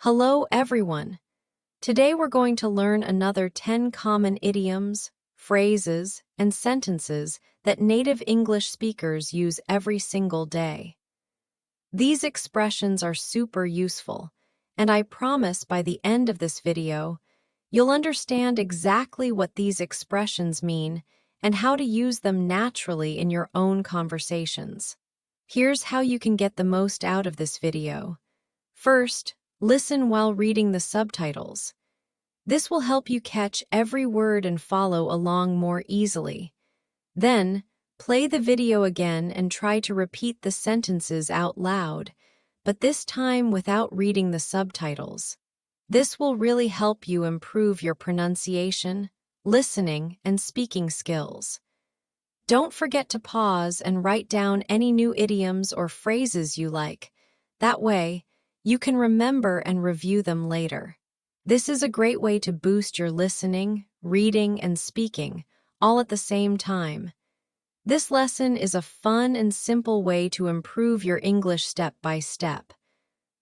Hello, everyone. Today we're going to learn another 10 common idioms, phrases, and sentences that native English speakers use every single day. These expressions are super useful, and I promise by the end of this video, you'll understand exactly what these expressions mean and how to use them naturally in your own conversations. Here's how you can get the most out of this video. First, listen while reading the subtitles. This will help you catch every word and follow along more easily. Then, play the video again and try to repeat the sentences out loud, but this time without reading the subtitles. This will really help you improve your pronunciation, listening, and speaking skills. Don't forget to pause and write down any new idioms or phrases you like. That way, you can remember and review them later. This is a great way to boost your listening, reading, and speaking, all at the same time. This lesson is a fun and simple way to improve your English step by step.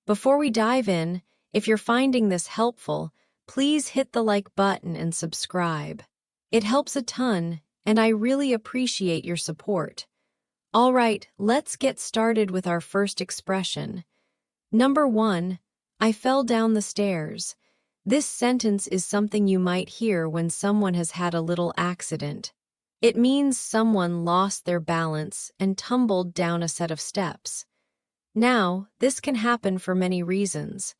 Before we dive in, if you're finding this helpful, please hit the like button and subscribe. It helps a ton, and I really appreciate your support. All right, let's get started with our first expression. Number 1, I fell down the stairs. This sentence is something you might hear when someone has had a little accident. It means someone lost their balance and tumbled down a set of steps. Now, this can happen for many reasons.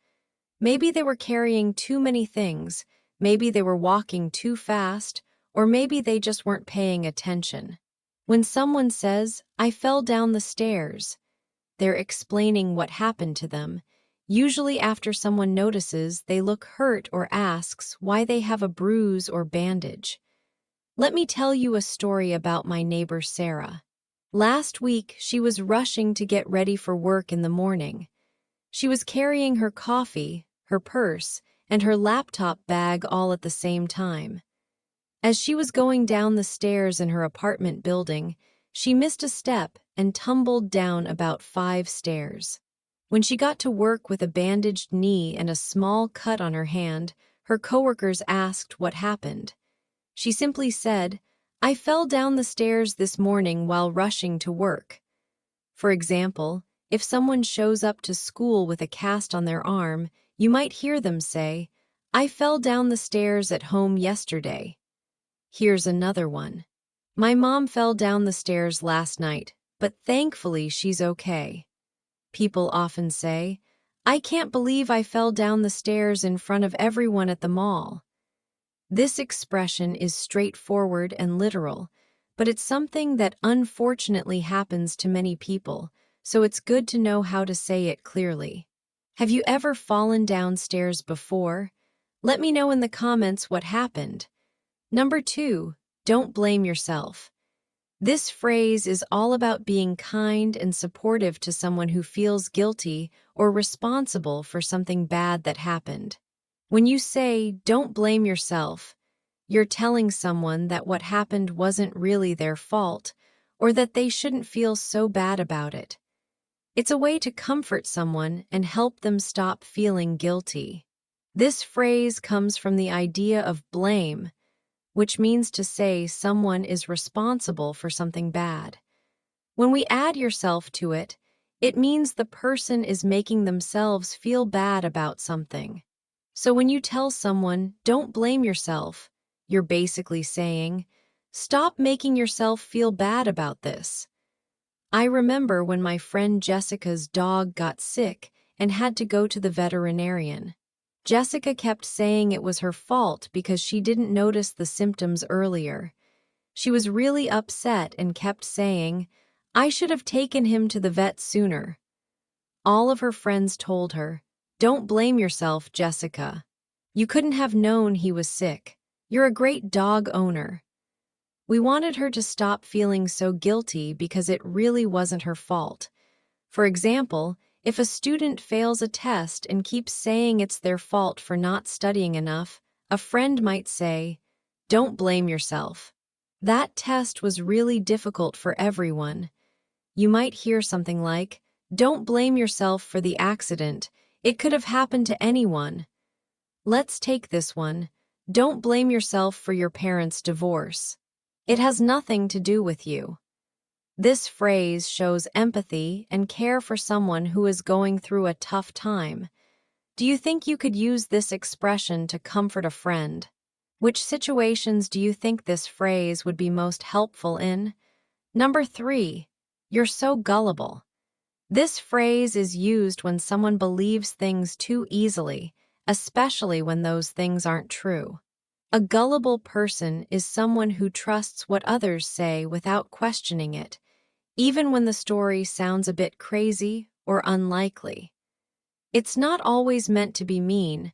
Maybe they were carrying too many things, maybe they were walking too fast, or maybe they just weren't paying attention. When someone says, I fell down the stairs, they're explaining what happened to them. Usually after someone notices they look hurt or asks why they have a bruise or bandage. Let me tell you a story about my neighbor Sarah. Last week, she was rushing to get ready for work in the morning. She was carrying her coffee, her purse, and her laptop bag all at the same time. As she was going down the stairs in her apartment building, she missed a step and tumbled down about 5 stairs. When she got to work with a bandaged knee and a small cut on her hand, her coworkers asked what happened. She simply said, I fell down the stairs this morning while rushing to work. For example, if someone shows up to school with a cast on their arm, you might hear them say, I fell down the stairs at home yesterday. Here's another one. My mom fell down the stairs last night, but thankfully she's okay. People often say, I can't believe I fell down the stairs in front of everyone at the mall. This expression is straightforward and literal, but it's something that unfortunately happens to many people, so it's good to know how to say it clearly. Have you ever fallen downstairs before? Let me know in the comments what happened. Number 2, don't blame yourself. This phrase is all about being kind and supportive to someone who feels guilty or responsible for something bad that happened. When you say, don't blame yourself, you're telling someone that what happened wasn't really their fault or that they shouldn't feel so bad about it. It's a way to comfort someone and help them stop feeling guilty. This phrase comes from the idea of blame, which means to say someone is responsible for something bad. When we add yourself to it, it means the person is making themselves feel bad about something. So when you tell someone, don't blame yourself, you're basically saying, stop making yourself feel bad about this. I remember when my friend Jessica's dog got sick and had to go to the veterinarian. Jessica kept saying it was her fault because she didn't notice the symptoms earlier. She was really upset and kept saying, I should have taken him to the vet sooner. All of her friends told her, don't blame yourself, Jessica. You couldn't have known he was sick. You're a great dog owner. We wanted her to stop feeling so guilty because it really wasn't her fault. For example, if a student fails a test and keeps saying it's their fault for not studying enough, a friend might say, don't blame yourself. That test was really difficult for everyone. You might hear something like, don't blame yourself for the accident. It could have happened to anyone. Let's take this one. Don't blame yourself for your parents' divorce. It has nothing to do with you. This phrase shows empathy and care for someone who is going through a tough time. Do you think you could use this expression to comfort a friend? Which situations do you think this phrase would be most helpful in? Number 3, you're so gullible. This phrase is used when someone believes things too easily, especially when those things aren't true. A gullible person is someone who trusts what others say without questioning it, even when the story sounds a bit crazy or unlikely. It's not always meant to be mean,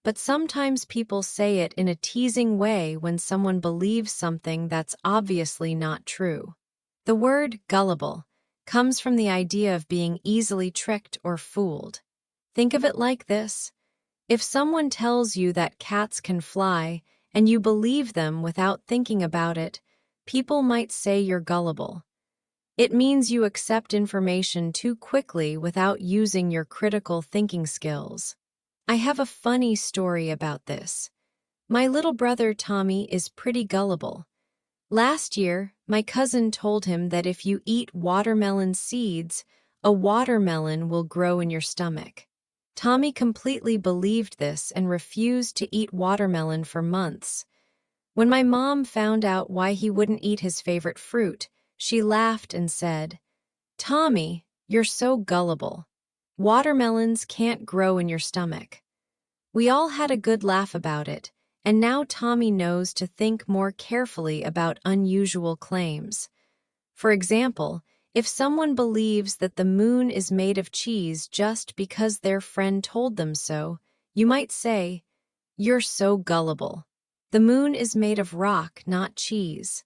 but sometimes people say it in a teasing way when someone believes something that's obviously not true. The word gullible comes from the idea of being easily tricked or fooled. Think of it like this. If someone tells you that cats can fly and you believe them without thinking about it, people might say you're gullible. It means you accept information too quickly without using your critical thinking skills. I have a funny story about this. My little brother Tommy is pretty gullible. Last year, my cousin told him that if you eat watermelon seeds, a watermelon will grow in your stomach. Tommy completely believed this and refused to eat watermelon for months. When my mom found out why he wouldn't eat his favorite fruit, she laughed and said, "Tommy, you're so gullible. Watermelons can't grow in your stomach." We all had a good laugh about it, and now Tommy knows to think more carefully about unusual claims. For example, if someone believes that the moon is made of cheese just because their friend told them so, you might say, "You're so gullible. The moon is made of rock, not cheese."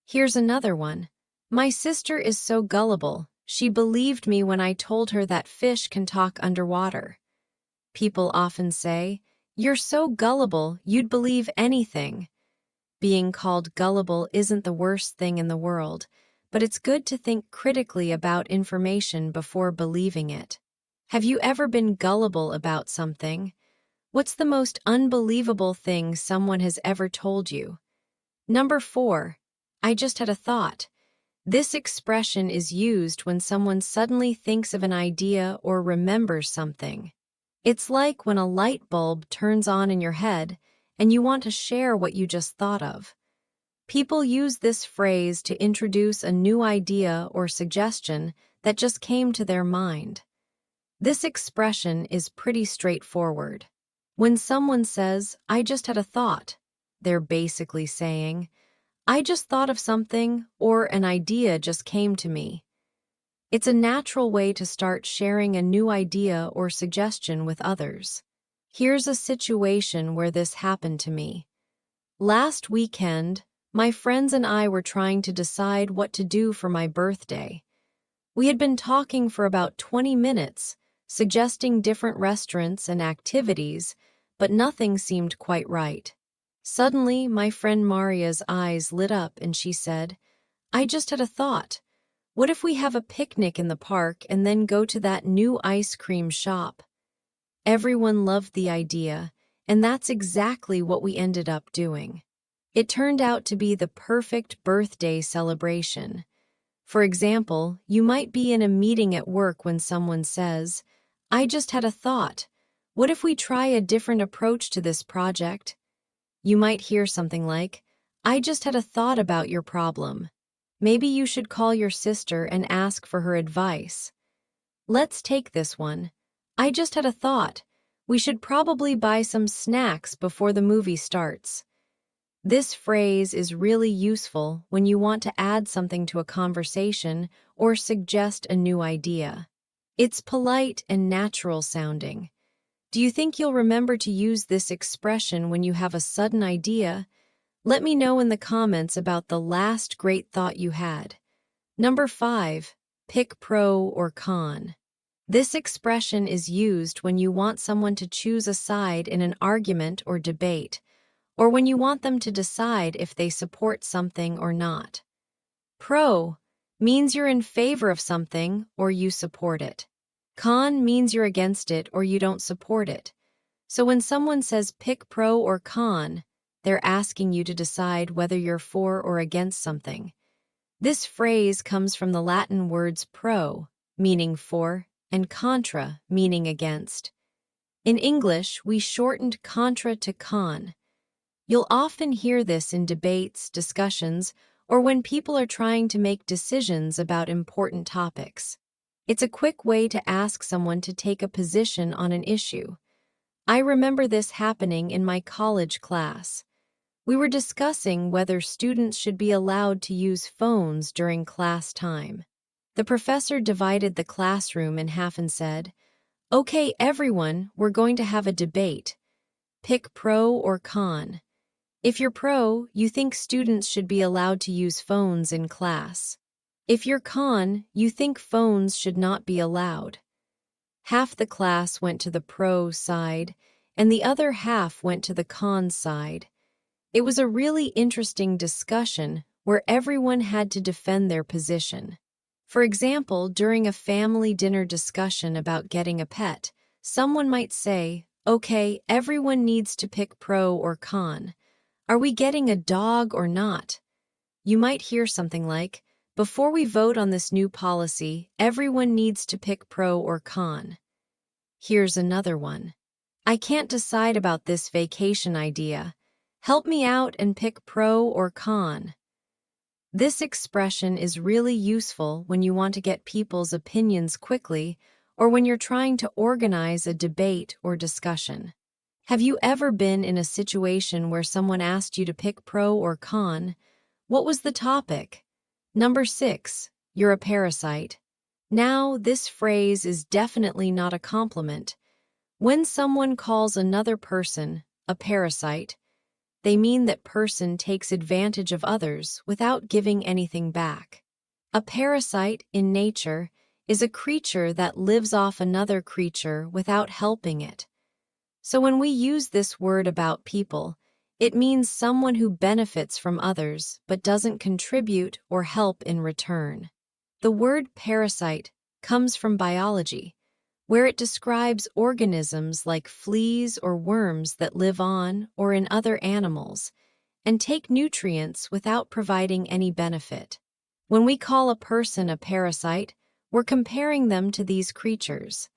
Here's another one. "My sister is so gullible. She believed me when I told her that fish can talk underwater." People often say, "You're so gullible, you'd believe anything." Being called gullible isn't the worst thing in the world, but it's good to think critically about information before believing it. Have you ever been gullible about something? What's the most unbelievable thing someone has ever told you? Number 4, I just had a thought. This expression is used when someone suddenly thinks of an idea or remembers something. It's like when a light bulb turns on in your head and you want to share what you just thought of. People use this phrase to introduce a new idea or suggestion that just came to their mind. This expression is pretty straightforward. When someone says, "I just had a thought," they're basically saying, "I just thought of something," or "an idea just came to me." It's a natural way to start sharing a new idea or suggestion with others. Here's a situation where this happened to me. Last weekend, my friends and I were trying to decide what to do for my birthday. We had been talking for about 20 minutes, suggesting different restaurants and activities, but nothing seemed quite right. Suddenly, my friend Maria's eyes lit up and she said, "I just had a thought. What if we have a picnic in the park and then go to that new ice cream shop?" Everyone loved the idea, and that's exactly what we ended up doing. It turned out to be the perfect birthday celebration. For example, you might be in a meeting at work when someone says, "I just had a thought. What if we try a different approach to this project?" You might hear something like, "I just had a thought about your problem. Maybe you should call your sister and ask for her advice." Let's take this one. "I just had a thought. We should probably buy some snacks before the movie starts." This phrase is really useful when you want to add something to a conversation or suggest a new idea. It's polite and natural sounding. Do you think you'll remember to use this expression when you have a sudden idea? Let me know in the comments about the last great thought you had. Number 5, pick pro or con. This expression is used when you want someone to choose a side in an argument or debate, or when you want them to decide if they support something or not. Pro means you're in favor of something or you support it. Con means you're against it or you don't support it. So when someone says pick pro or con, they're asking you to decide whether you're for or against something. This phrase comes from the Latin words pro, meaning for, and contra, meaning against. In English, we shortened contra to con. You'll often hear this in debates, discussions, or when people are trying to make decisions about important topics. It's a quick way to ask someone to take a position on an issue. I remember this happening in my college class. We were discussing whether students should be allowed to use phones during class time. The professor divided the classroom in half and said, "Okay, everyone, we're going to have a debate. Pick pro or con. If you're pro, you think students should be allowed to use phones in class. If you're con, you think phones should not be allowed." Half the class went to the pro side, and the other half went to the con side. It was a really interesting discussion where everyone had to defend their position. For example, during a family dinner discussion about getting a pet, someone might say, "Okay, everyone needs to pick pro or con. Are we getting a dog or not?" You might hear something like, "Before we vote on this new policy, everyone needs to pick pro or con." Here's another one. "I can't decide about this vacation idea. Help me out and pick pro or con." This expression is really useful when you want to get people's opinions quickly or when you're trying to organize a debate or discussion. Have you ever been in a situation where someone asked you to pick pro or con? What was the topic? Number 6, you're a parasite. Now, this phrase is definitely not a compliment. When someone calls another person a parasite, they mean that person takes advantage of others without giving anything back. A parasite, in nature, is a creature that lives off another creature without helping it. So when we use this word about people, it means someone who benefits from others but doesn't contribute or help in return. The word parasite comes from biology, where it describes organisms like fleas or worms that live on or in other animals and take nutrients without providing any benefit. When we call a person a parasite, we're comparing them to these creatures.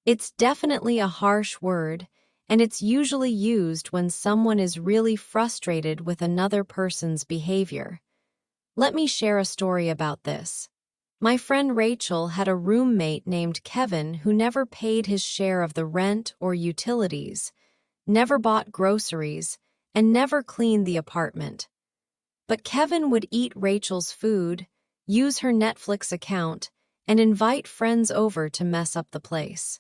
It's definitely a harsh word, and it's usually used when someone is really frustrated with another person's behavior. Let me share a story about this. My friend Rachel had a roommate named Kevin who never paid his share of the rent or utilities, never bought groceries, and never cleaned the apartment. But Kevin would eat Rachel's food, use her Netflix account, and invite friends over to mess up the place.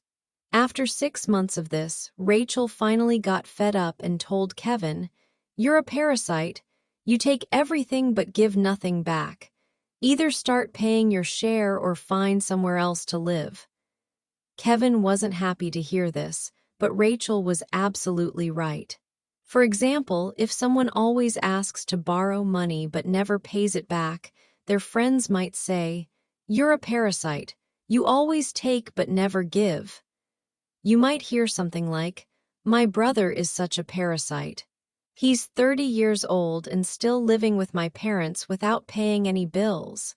After 6 months of this, Rachel finally got fed up and told Kevin, "You're a parasite. You take everything but give nothing back. Either start paying your share or find somewhere else to live." Kevin wasn't happy to hear this, but Rachel was absolutely right. For example, if someone always asks to borrow money but never pays it back, their friends might say, "You're a parasite. You always take but never give." You might hear something like, "My brother is such a parasite. He's 30 years old and still living with my parents without paying any bills."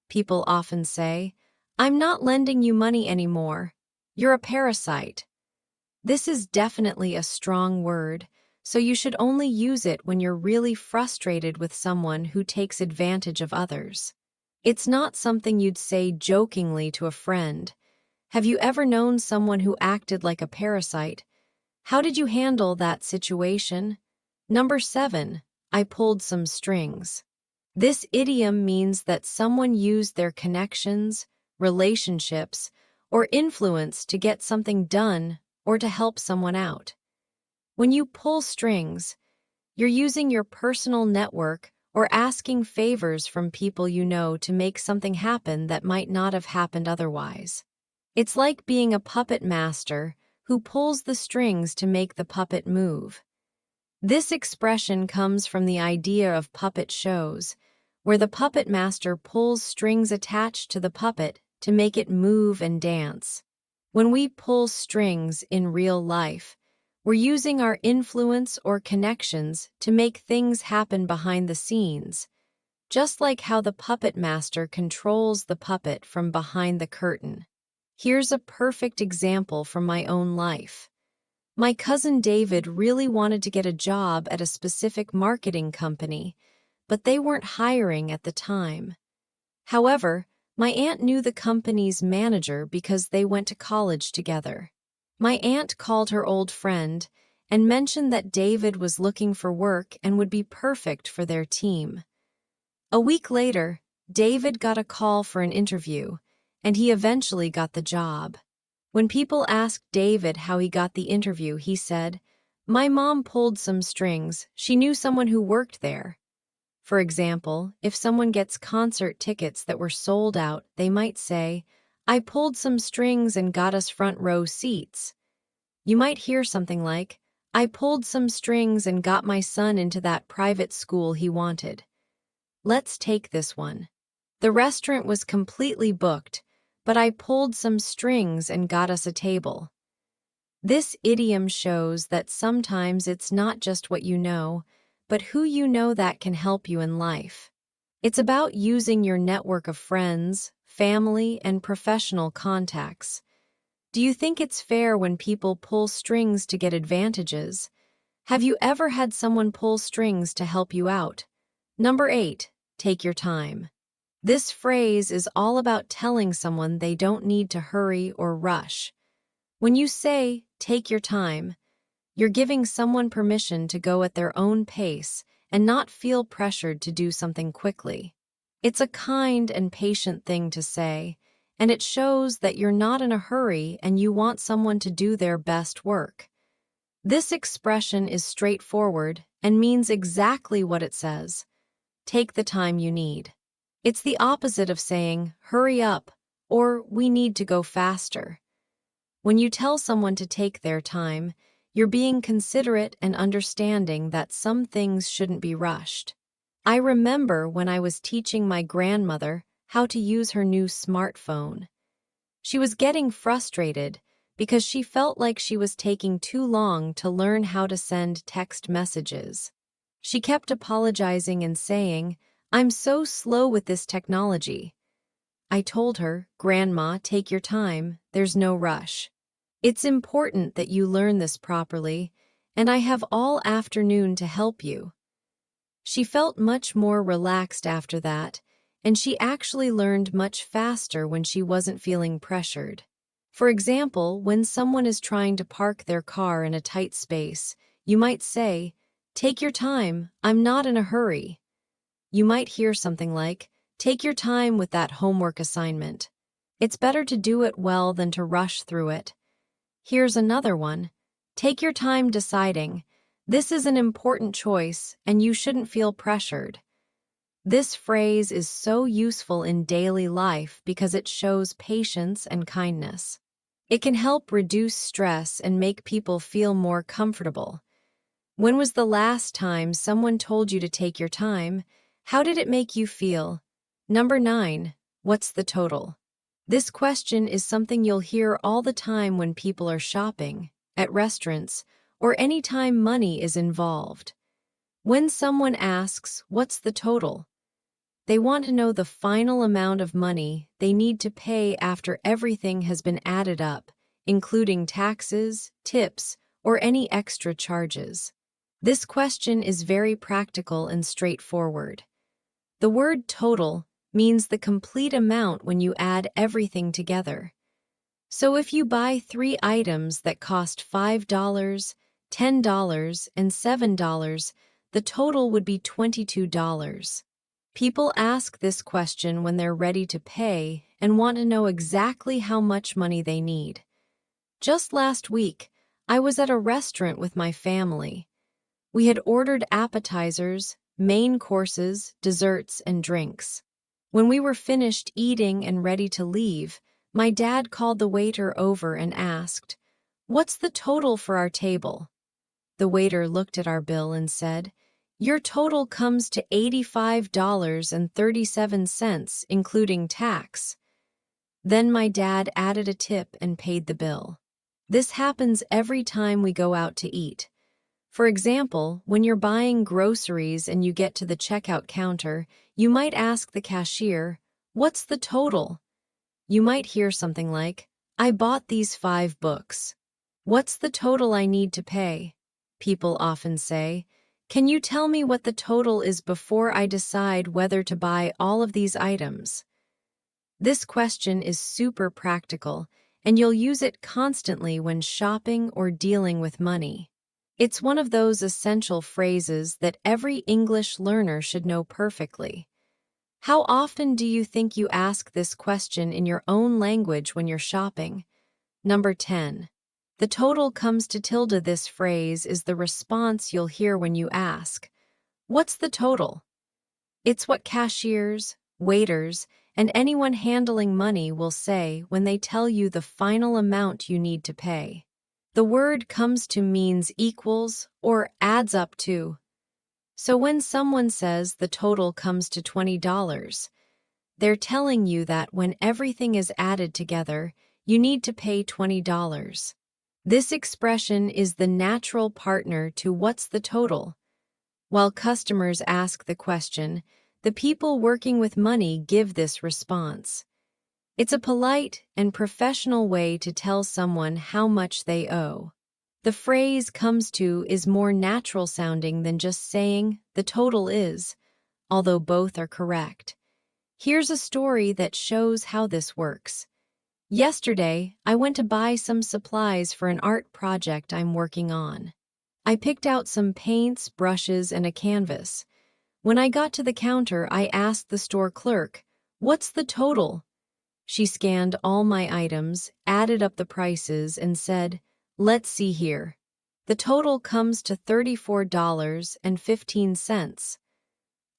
People often say, "I'm not lending you money anymore. You're a parasite." This is definitely a strong word, so you should only use it when you're really frustrated with someone who takes advantage of others. It's not something you'd say jokingly to a friend. Have you ever known someone who acted like a parasite? How did you handle that situation? Number 7, I pulled some strings. This idiom means that someone used their connections, relationships, or influence to get something done or to help someone out. When you pull strings, you're using your personal network or asking favors from people you know to make something happen that might not have happened otherwise. It's like being a puppet master who pulls the strings to make the puppet move. This expression comes from the idea of puppet shows, where the puppet master pulls strings attached to the puppet to make it move and dance. When we pull strings in real life, we're using our influence or connections to make things happen behind the scenes, just like how the puppet master controls the puppet from behind the curtain. Here's a perfect example from my own life. My cousin David really wanted to get a job at a specific marketing company, but they weren't hiring at the time. However, my aunt knew the company's manager because they went to college together. My aunt called her old friend and mentioned that David was looking for work and would be perfect for their team. A week later, David got a call for an interview, and he eventually got the job. When people asked David how he got the interview, he said, "My mom pulled some strings. She knew someone who worked there." For example, if someone gets concert tickets that were sold out, they might say, "I pulled some strings and got us front row seats." You might hear something like, "I pulled some strings and got my son into that private school he wanted." Let's take this one. The restaurant was completely booked, but I pulled some strings and got us a table. This idiom shows that sometimes it's not just what you know, but who you know that can help you in life. It's about using your network of friends, family, and professional contacts. Do you think it's fair when people pull strings to get advantages? Have you ever had someone pull strings to help you out? Number 8, take your time. This phrase is all about telling someone they don't need to hurry or rush. When you say, "take your time," you're giving someone permission to go at their own pace and not feel pressured to do something quickly. It's a kind and patient thing to say, and it shows that you're not in a hurry and you want someone to do their best work. This expression is straightforward and means exactly what it says. Take the time you need. It's the opposite of saying, "hurry up," or "we need to go faster." When you tell someone to take their time, you're being considerate and understanding that some things shouldn't be rushed. I remember when I was teaching my grandmother how to use her new smartphone. She was getting frustrated because she felt like she was taking too long to learn how to send text messages. She kept apologizing and saying, "I'm so slow with this technology." I told her, "Grandma, take your time, there's no rush. It's important that you learn this properly, and I have all afternoon to help you." She felt much more relaxed after that, and she actually learned much faster when she wasn't feeling pressured. For example, when someone is trying to park their car in a tight space, you might say, "Take your time, I'm not in a hurry." You might hear something like, "Take your time with that homework assignment. It's better to do it well than to rush through it." Here's another one. "Take your time deciding. This is an important choice, and you shouldn't feel pressured." This phrase is so useful in daily life because it shows patience and kindness. It can help reduce stress and make people feel more comfortable. When was the last time someone told you to take your time? How did it make you feel? Number 9, what's the total? This question is something you'll hear all the time when people are shopping, at restaurants, or any time money is involved. When someone asks, "What's the total?" they want to know the final amount of money they need to pay after everything has been added up, including taxes, tips, or any extra charges. This question is very practical and straightforward. The word total means the complete amount when you add everything together. So if you buy 3 items that cost $5, $10, and $7, the total would be $22. People ask this question when they're ready to pay and want to know exactly how much money they need. Just last week, I was at a restaurant with my family. We had ordered appetizers, main courses, desserts, and drinks. When we were finished eating and ready to leave, my dad called the waiter over and asked, "What's the total for our table?" The waiter looked at our bill and said, "Your total comes to $85.37, including tax." Then my dad added a tip and paid the bill. This happens every time we go out to eat. For example, when you're buying groceries and you get to the checkout counter, you might ask the cashier, "What's the total?" You might hear something like, "I bought these 5 books. What's the total I need to pay?" People often say, "Can you tell me what the total is before I decide whether to buy all of these items?" This question is super practical, and you'll use it constantly when shopping or dealing with money. It's one of those essential phrases that every English learner should know perfectly. How often do you think you ask this question in your own language when you're shopping? Number 10. The total comes to tilde. This phrase is the response you'll hear when you ask, "What's the total?" It's what cashiers, waiters, and anyone handling money will say when they tell you the final amount you need to pay. The word comes to means equals or adds up to. So when someone says the total comes to $20, they're telling you that when everything is added together, you need to pay $20. This expression is the natural partner to "what's the total?" While customers ask the question, the people working with money give this response. It's a polite and professional way to tell someone how much they owe. The phrase "comes to" is more natural sounding than just saying "the total is," although both are correct. Here's a story that shows how this works. Yesterday, I went to buy some supplies for an art project I'm working on. I picked out some paints, brushes, and a canvas. When I got to the counter, I asked the store clerk, "What's the total?" She scanned all my items, added up the prices, and said, "Let's see here. The total comes to $34.15.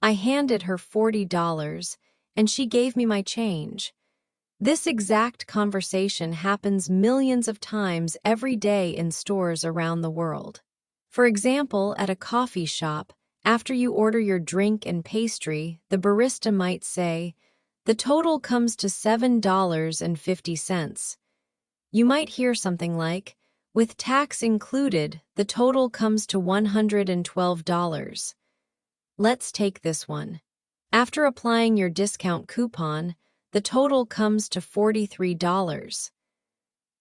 I handed her $40, and she gave me my change. This exact conversation happens millions of times every day in stores around the world. For example, at a coffee shop, after you order your drink and pastry, the barista might say, "The total comes to $7.50. You might hear something like, "With tax included, the total comes to $112. Let's take this one. After applying your discount coupon, the total comes to $43.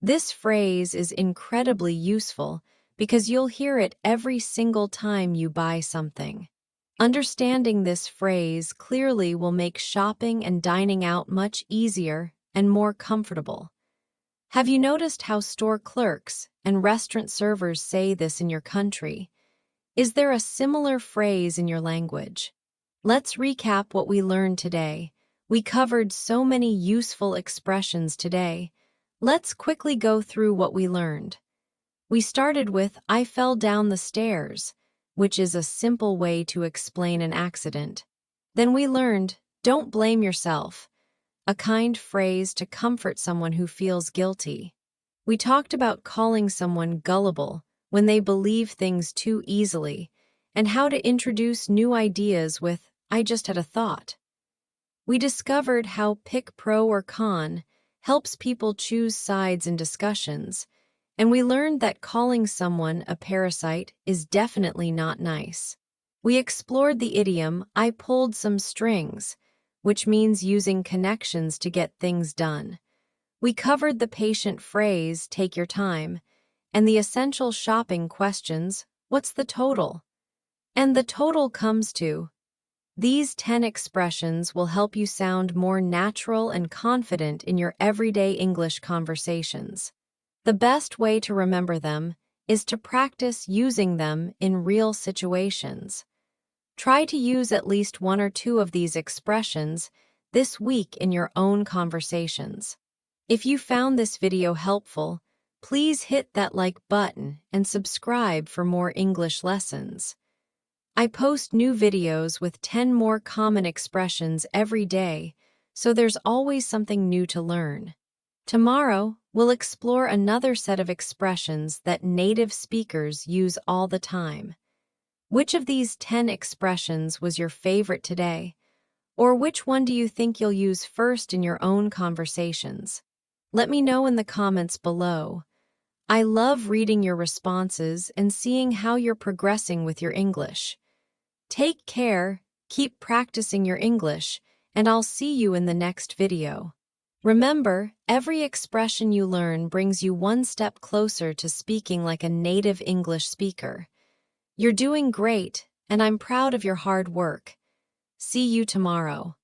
This phrase is incredibly useful because you'll hear it every single time you buy something. Understanding this phrase clearly will make shopping and dining out much easier and more comfortable. Have you noticed how store clerks and restaurant servers say this in your country? Is there a similar phrase in your language? Let's recap what we learned today. We covered so many useful expressions today. Let's quickly go through what we learned. We started with "I fell down the stairs," which is a simple way to explain an accident. Then we learned "don't blame yourself," a kind phrase to comfort someone who feels guilty. We talked about calling someone gullible when they believe things too easily, and how to introduce new ideas with "I just had a thought." We discovered how pick pro or con helps people choose sides in discussions, and we learned that calling someone a parasite is definitely not nice. We explored the idiom "I pulled some strings," which means using connections to get things done. We covered the patient phrase "take your time," and the essential shopping questions "what's the total?" and "the total comes to." These 10 expressions will help you sound more natural and confident in your everyday English conversations. The best way to remember them is to practice using them in real situations. Try to use at least one or two of these expressions this week in your own conversations. If you found this video helpful, please hit that like button and subscribe for more English lessons. I post new videos with 10 more common expressions every day, so there's always something new to learn. Tomorrow, we'll explore another set of expressions that native speakers use all the time. Which of these 10 expressions was your favorite today? Or which one do you think you'll use first in your own conversations? Let me know in the comments below. I love reading your responses and seeing how you're progressing with your English. Take care, keep practicing your English, and I'll see you in the next video. Remember, every expression you learn brings you one step closer to speaking like a native English speaker. You're doing great, and I'm proud of your hard work. See you tomorrow.